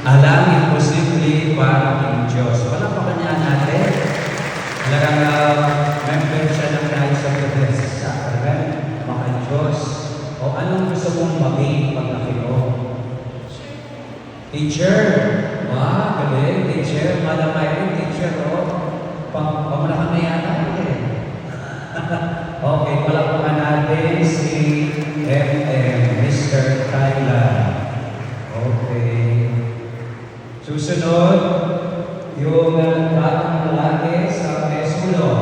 Alam imposible para ang Diyos. Wala pa kanya natin. Talagang member siya ng Christ of the Blessed Sacrament, maka Diyos. O anong gusto mong maging paglaki mo? Teacher. Wow, galing. Teacher. Malamay rin, teacher. Pamulakan na yata eh. Okay, palakpakan natin si Mr. Thailand. Okay. Susunod, yung batang lalaki sa Mesulo.